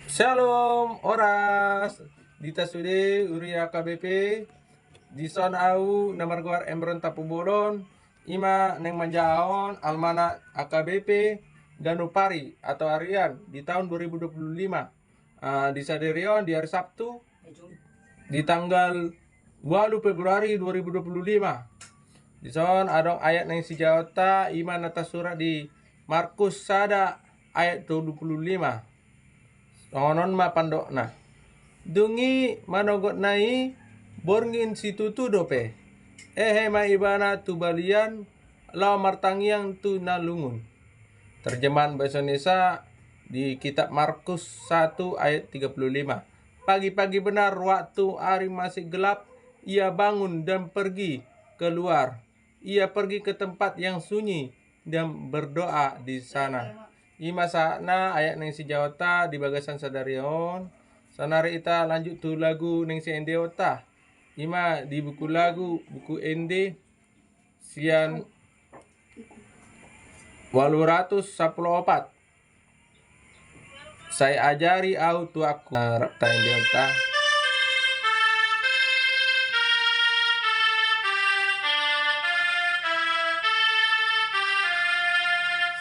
Shalom oras dita sude uria KBP di son au namar guar embron tapu bolon ima neng manjaon almana AKBP Ganupari atau harian di tahun 2025 di Saderion di hari Sabtu di tanggal 8 Februari 2025 di son adong ayat neng sijauta ima nata surah di Markus sada ayat 25 nonon ma pandokna dungi manogot nai borngin situ tu dope ma ibana tu balian lau martangiang tu nalungun. Terjemahan bahasa Indonesia di kitab Markus 1 ayat 35. Pagi-pagi benar waktu hari masih gelap, ia bangun dan pergi keluar. Ia pergi ke tempat yang sunyi dan berdoa di sana. Ima sakna ayat neng si jawata di bagasan sadarion. Sanari ita lanjut tu lagu neng si endeota. Ima di buku lagu buku ende sian 814. Saya ajari au tu aku rapta endeota.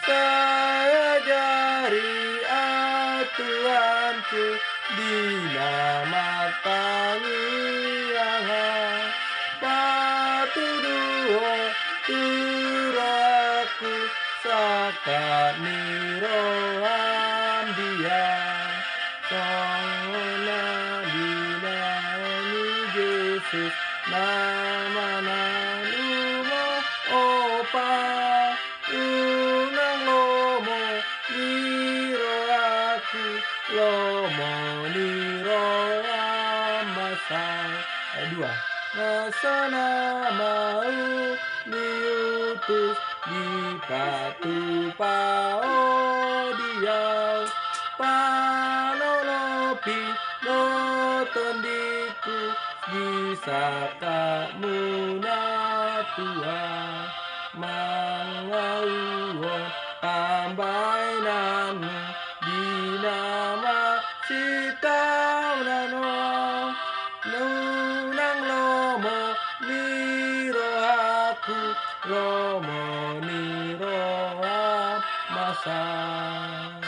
Saya ajari Tuhanku di nama Pangiangan batu duo turaku sakat niroam dia songona dinani Yesus nama nalumo opa unang lomo niro aku lomo niro amasang dua nasana mau diutus di patu pao diau panolopi notondiku bisa tak munatua mangauon pambainanmu di nama sitaunano nunang lomo niro aku lomo niro masang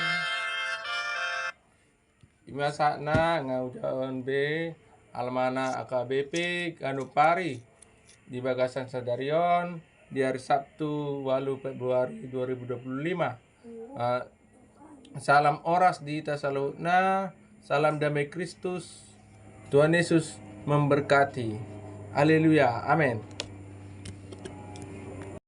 imasakna ngaujaon be almana AKBP Ganupari di Bagasan Sadarion di hari Sabtu 8 Februari 2025. Salam oras di Tasalutna, salam damai Kristus, Tuhan Yesus memberkati. Haleluya, amin.